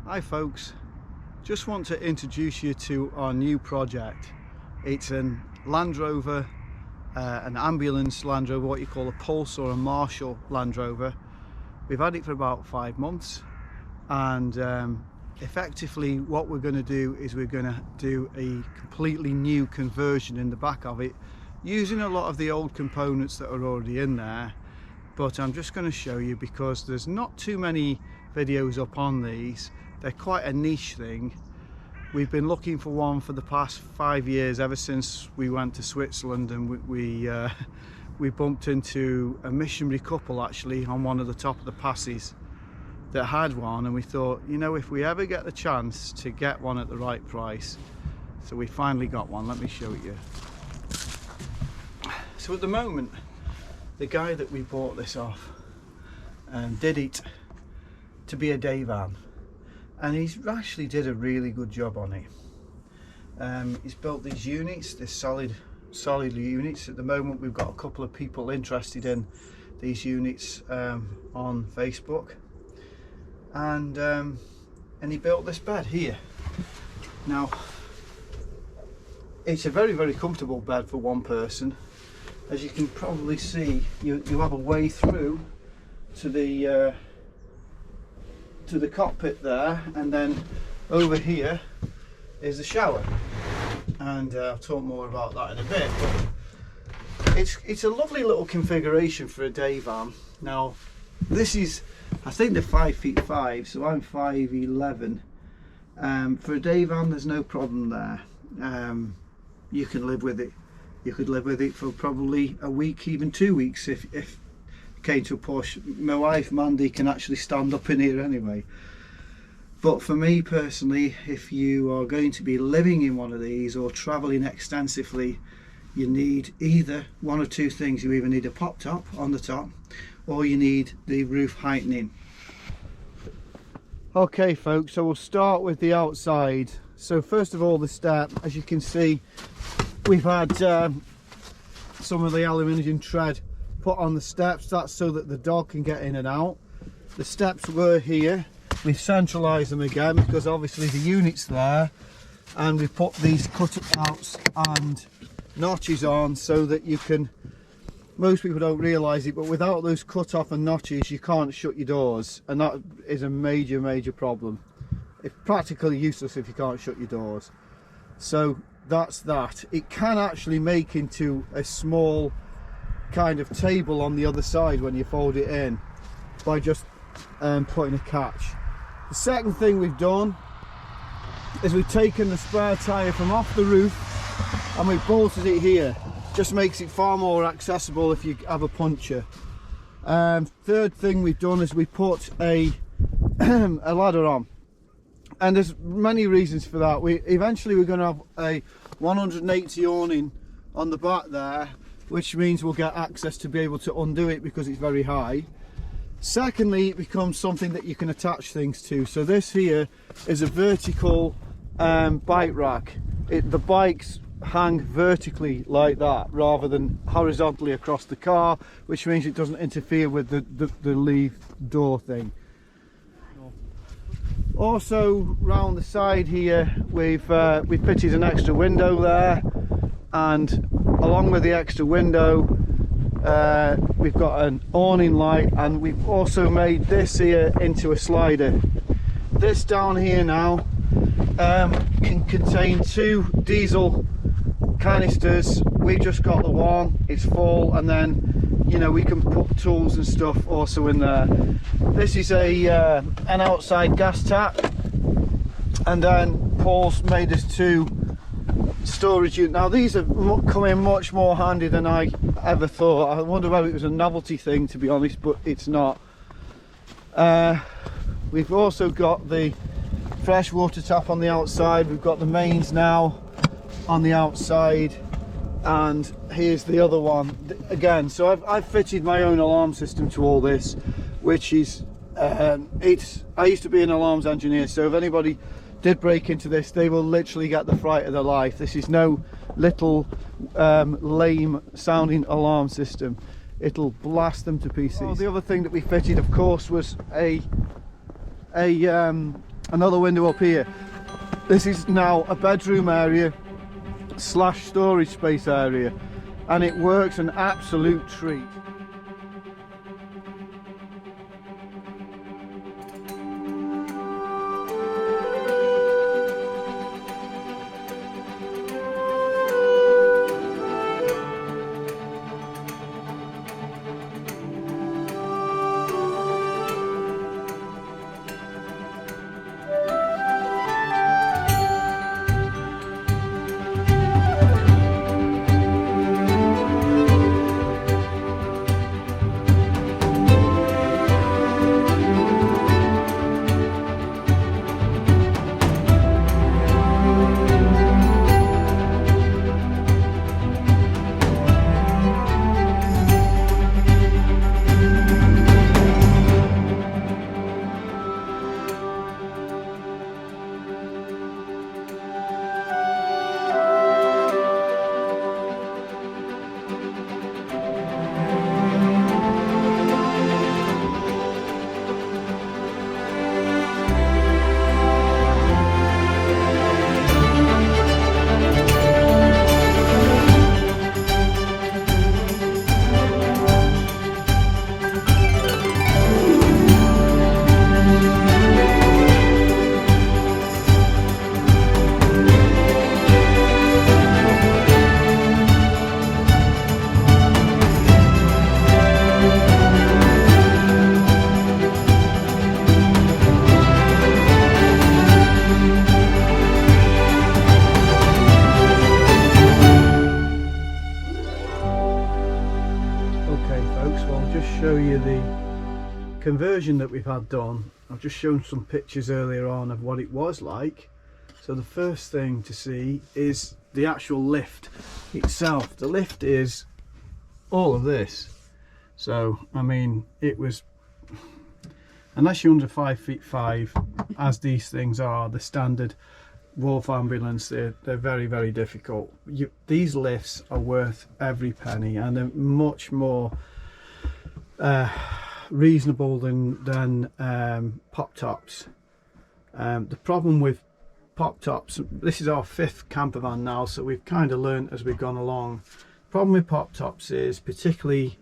Hi folks, just want to introduce you to our new project. It's an Landrover, an ambulance Landrover, what you call a Pulse or a Marshall Landrover. We've had it for about 5 months, and effectively what we're going to do is we're going to do a completely new conversion in the back of it, using a lot of the old components that are already in there. But I'm just going to show you because there's not too many videos up on these. They're quite a niche thing. We've been looking for one for the past 5 years, ever since we went to Switzerland, and we bumped into a missionary couple actually on one of the top of the passes that had one, and we thought, you know, if we ever get the chance to get one at the right price. So we finally got one. Let me show you. So at the moment, the guy that we bought this off did it to be a day van, and he's actually did a really good job on it. He's built these units, this solid units. At the moment we've got a couple of people interested in these units on Facebook, and he built this bed here. Now it's a very comfortable bed for one person. As you can probably see, you have a way through to the cockpit there, and then over here is the shower, and I'll talk more about that in a bit. But it's a lovely little configuration for a day van. Now this is, I think they're 5'5", so I'm 5'11". For a day van there's no problem there. You can live with it. You could live with it for probably a week, even 2 weeks if it came to a push. My wife Mandy can actually stand up in here anyway. But for me personally, if you are going to be living in one of these or travelling extensively, you need either one or two things. You either need a pop top on the top, or you need the roof heightening. Okay folks, so we'll start with the outside. So first of all, the step, as you can see, we've had some of the aluminium tread put on the steps. That's so that the dog can get in and out. The steps were here. We've centralised them again because obviously the unit's there, and we put these cutouts and notches on so that you can, most people don't realise it, but without those cut off and notches you can't shut your doors, and that is a major problem. It's practically useless if you can't shut your doors. So that's that. It can actually make into a small kind of table on the other side when you fold it in by just putting a catch. The second thing we've done is we've taken the spare tyre from off the roof and we've bolted it here. Just makes it far more accessible if you have a puncture. Third thing we've done is we put a ladder on. And there's many reasons for that. Eventually we're going to have a 180 awning on the back there, which means we'll get access to be able to undo it because it's very high. Secondly, it becomes something that you can attach things to. So this here is a vertical bike rack. The bikes hang vertically like that rather than horizontally across the car, which means it doesn't interfere with the leave door thing. Also round the side here we've fitted an extra window there, and along with the extra window we've got an awning light, and we've also made this here into a slider. This down here now can contain 2 diesel canisters. We just got the one, it's full, and then, you know, we can put tools and stuff also in there. This is an outside gas tap, and then Paul's made us 2 storage units. Now these have come in much more handy than I ever thought. I wonder whether it was a novelty thing, to be honest, but it's not. We've also got the fresh water tap on the outside. We've got the mains now on the outside, and here's the other one again. So I've fitted my own alarm system to all this, which is I used to be an alarms engineer, so if anybody did break into this, they will literally get the fright of their life. This is no little lame sounding alarm system. It'll blast them to pieces. Oh, the other thing that we fitted, of course, was a another window up here. This is now a bedroom area / storage space area, and it works an absolute treat. Conversion that we've had done. I've just shown some pictures earlier on of what it was like. So the first thing to see is the actual lift itself. The lift is all of this. So I mean, it was, unless you're under 5'5", as these things are, the standard Wolf ambulance, they're very, very difficult. These lifts are worth every penny, and they're much more reasonable than pop tops. The problem with pop tops, this is our 5th camper van now, so we've kind of learned as we've gone along. Problem with pop tops is, particularly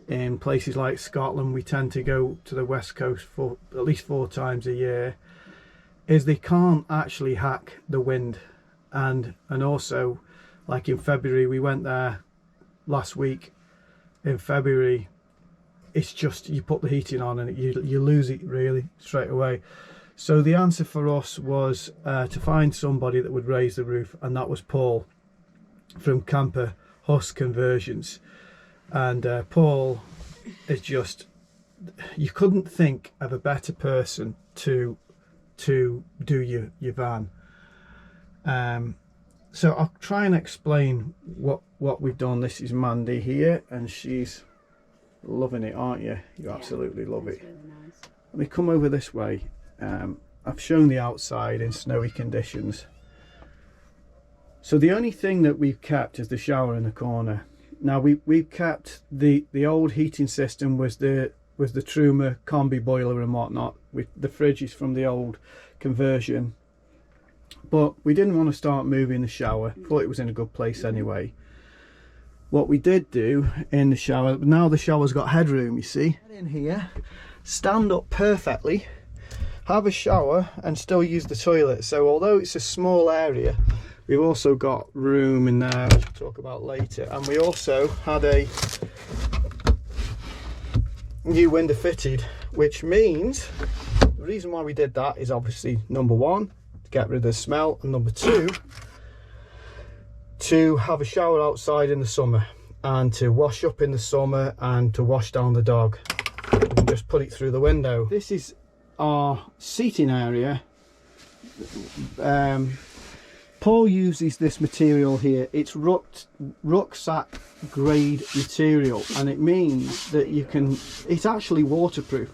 in places like Scotland, we tend to go to the west coast for at least 4 times a year, is they can't actually hack the wind. And also, like in February, we went there last week in February, it's just, you put the heating on and you lose it really straight away. So the answer for us was to find somebody that would raise the roof, and that was Paul from Camperhus Conversions. And Paul is just, you couldn't think of a better person to do your van. So I'll try and explain what we've done. This is Mandy here, and she's loving it, aren't you? You absolutely love it. Really nice. Let me come over this way. I've shown the outside in snowy conditions. So the only thing that we've kept is the shower in the corner. Now we've kept the old heating system was the Truma combi boiler and whatnot. The fridge is from the old conversion, but we didn't want to start moving the shower. Thought it was in a good place anyway. What we did do in the shower, now the shower's got headroom, you see. Get in here, stand up perfectly, have a shower and still use the toilet. So although it's a small area, we've also got room in there, which we'll talk about later. And we also had a new window fitted, which means the reason why we did that is obviously, number 1, to get rid of the smell, and number 2, to have a shower outside in the summer, and to wash up in the summer, and to wash down the dog. You can just put it through the window. This is our seating area. Paul uses this material here. It's rucksack grade material, and it means that it's actually waterproof.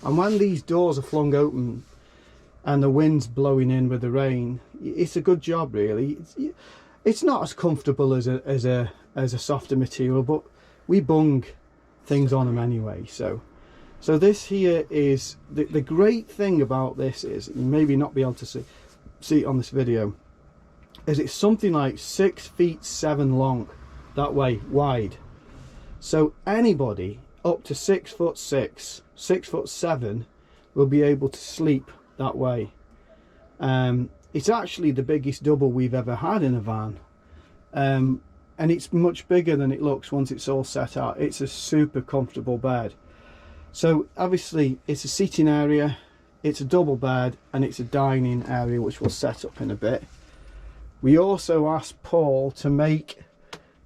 And when these doors are flung open and the wind's blowing in with the rain, it's a good job really. It's not as comfortable as a softer material, but we bung things on them anyway. So So this here is the great thing about this is, you maybe not be able to see it on this video, is it's something like 6 feet 7 long, that way wide. So anybody up to 6'6", 6'7" will be able to sleep that way. It's actually the biggest double we've ever had in a van, and it's much bigger than it looks once it's all set out. It's a super comfortable bed. So obviously it's a seating area, it's a double bed, and it's a dining area, which we'll set up in a bit. We also asked Paul to make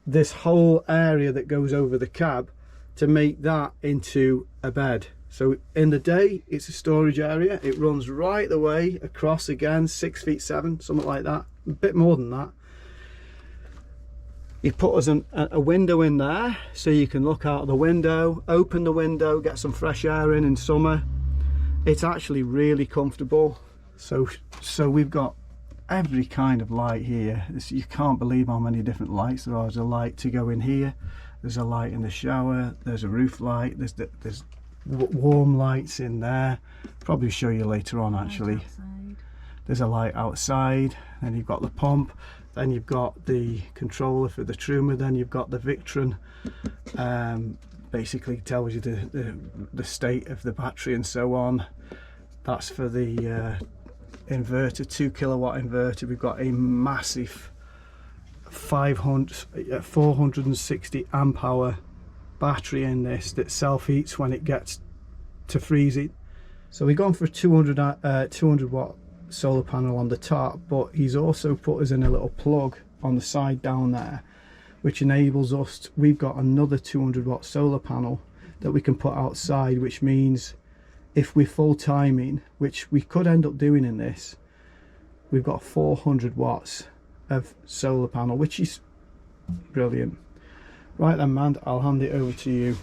this whole area that goes over the cab, to make that into a bed. So in the day it's a storage area. It runs right the way across, again 6 feet 7, something like that, a bit more than that. He put us a window in there so you can look out the window, open the window, get some fresh air in summer. It's actually really comfortable. So we've got every kind of light here. You can't believe how many different lights there are. There's a light to go in here, there's a light in the shower, there's a roof light, there's warm lights in there. Probably show you later on actually. There's a light outside, then you've got the pump, then you've got the controller for the Truma, then you've got the Victron. Basically tells you the state of the battery and so on. That's for the inverter, 2 kilowatt inverter. We've got a massive 460 amp hour battery in this that self-heats when it gets to freezing. So we've gone for a 200 watt solar panel on the top, but he's also put us in a little plug on the side down there, which enables us we've got another 200 watt solar panel that we can put outside, which means if we're full timing, which we could end up doing in this, we've got 400 watts of solar panel, which is brilliant. Right then, man, I'll hand it over to you.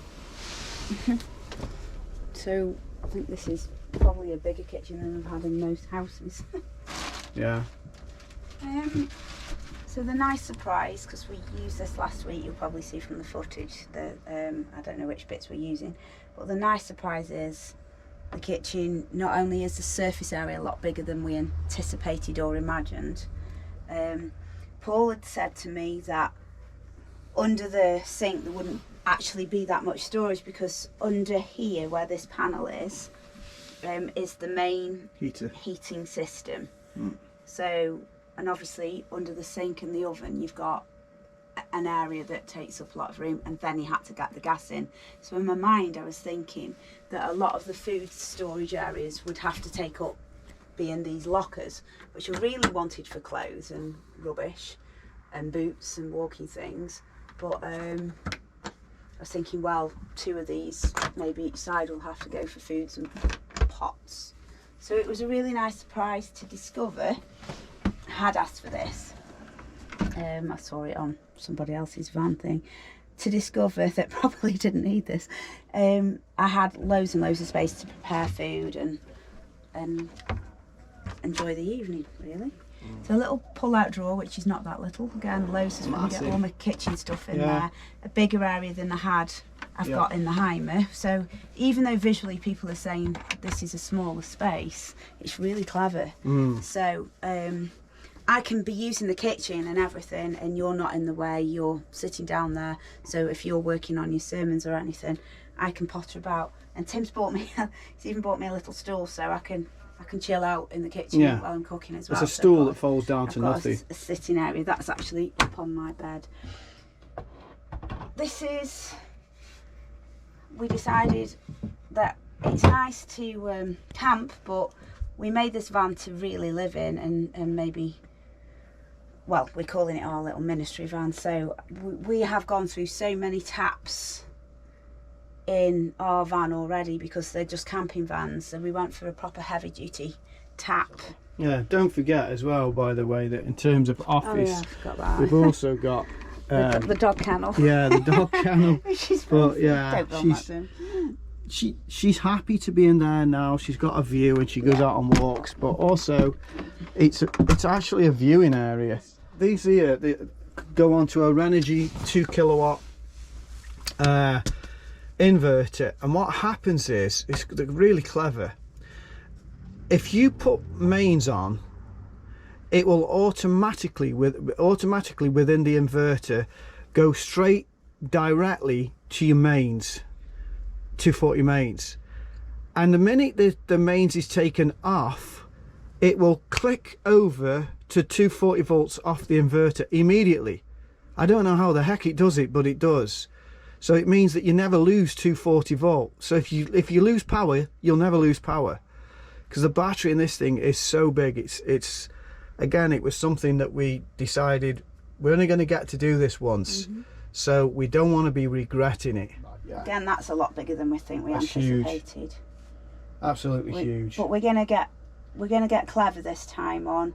So I think this is probably a bigger kitchen than I've had in most houses. Yeah. So the nice surprise, because we used this last week, you'll probably see from the footage that I don't know which bits we're using, but the nice surprise is the kitchen not only is the surface area a lot bigger than we anticipated or imagined. Paul had said to me that under the sink there wouldn't actually be that much storage, because under here where this panel is the main heating system. So, and obviously under the sink and the oven you've got an area that takes up a lot of room, and then you had to get the gas in. So in my mind I was thinking that a lot of the food storage areas would have to take up being these lockers, which I really wanted for clothes and rubbish and boots and walking things, but I was thinking, well, 2 of these maybe each side will have to go for foods and pots. So it was a really nice surprise to discover. I had asked for this, I saw it on somebody else's van thing, to discover that probably didn't need this. I had loads and loads of space to prepare food and enjoy the evening, really. So a little pull-out drawer, which is not that little. Again, loads of get all my kitchen stuff in there. A bigger area than I've got in the Heimer. So even though visually people are saying this is a smaller space, it's really clever. So I can be using the kitchen and everything, and you're not in the way. You're sitting down there. So if you're working on your sermons or anything, I can potter about. And Tim's bought me, he's even bought me a little stool so I can chill out in the kitchen while I'm cooking as well. It's a stool that folds down to nothing. A sitting area that's actually up on my bed. We decided that it's nice to camp, but we made this van to really live in, and maybe, well, we're calling it our little ministry van. So we have gone through so many taps in our van already, because they're just camping vans, so we went for a proper heavy duty tap. Yeah, don't forget as well, by the way, that in terms of office, we've also got the dog kennel. Yeah, the dog kennel. But yeah, she's happy to be in there now. She's got a view and she goes out on walks, but also it's actually a viewing area. These here, they go onto a Renogy 2 kilowatt inverter, and what happens is, it's really clever. If you put mains on, it will automatically within the inverter go straight directly to your mains, 240 mains, and the minute the mains is taken off, it will click over to 240 volts off the inverter immediately. I don't know how the heck it does it, but it does. So it means that you never lose 240 volts. So if you lose power, you'll never lose power, because the battery in this thing is so big. It's again, it was something that we decided we're only going to get to do this once, so we don't want to be regretting it. Again, that's a lot bigger than we think we anticipated. Huge. Absolutely huge. But we're gonna get clever this time on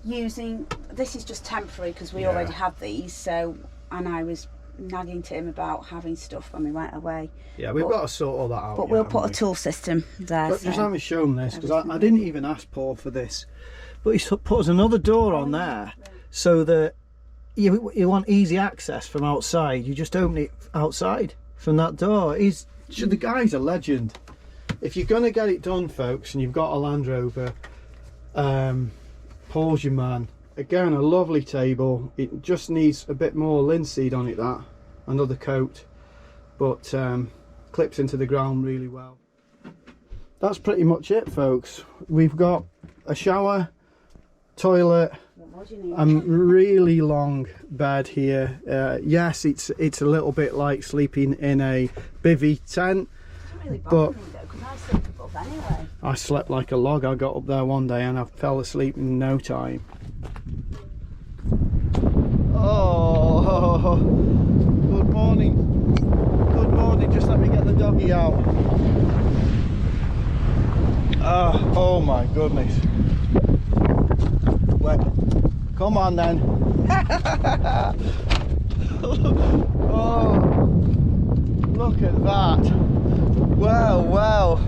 using. This is just temporary because we already have these. So, and I was nagging Tim about having stuff when we went away. Yeah, we've got to sort all that out. But we'll put a tool system there. But just let me show them this, because I didn't even ask Paul for this. But he put us another door on there, so that you want easy access from outside. You just open it outside from that door. The guy's a legend. If you're going to get it done, folks, and you've got a Landrover, Paul's your man. Again, a lovely table. It just needs a bit more linseed on it, another coat, but clips into the ground really well. That's pretty much it, folks. We've got a shower, toilet, a really long bed here. Yes, it's a little bit like sleeping in a bivvy tent, but anyway. I slept like a log. I got up there one day and I fell asleep in no time. Oh, good morning. Good morning. Just let me get the doggy out. Oh my goodness. Wait. Come on then. Oh, look at that. Well, well.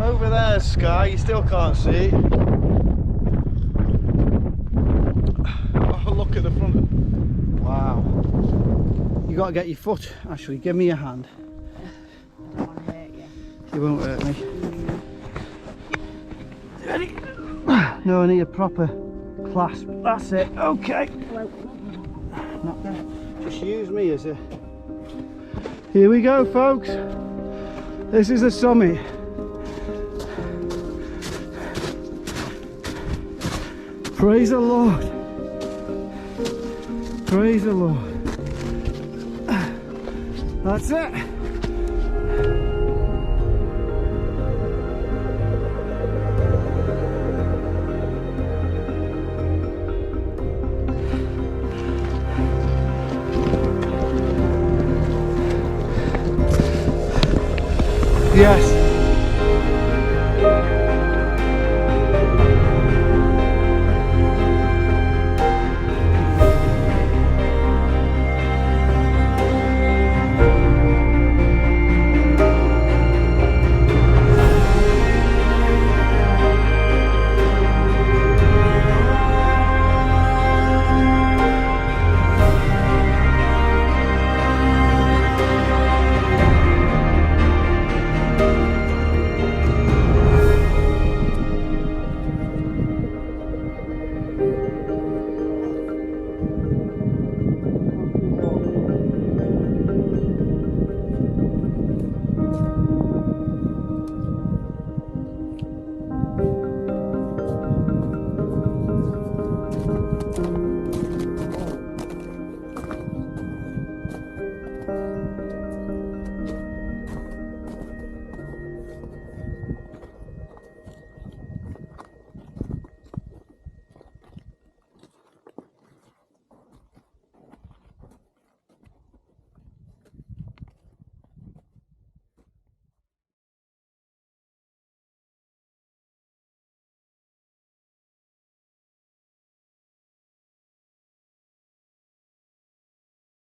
Over there, Skye, you still can't see it. Oh, look at the front. Wow. You got to get your foot. Actually, give me your hand. I don't want to hurt you. You won't hurt me. Ready? No, I need a proper clasp. That's it. Okay. Not there. Just use me as a... Here we go, folks. This is the summit. Praise the Lord. Praise the Lord. That's it.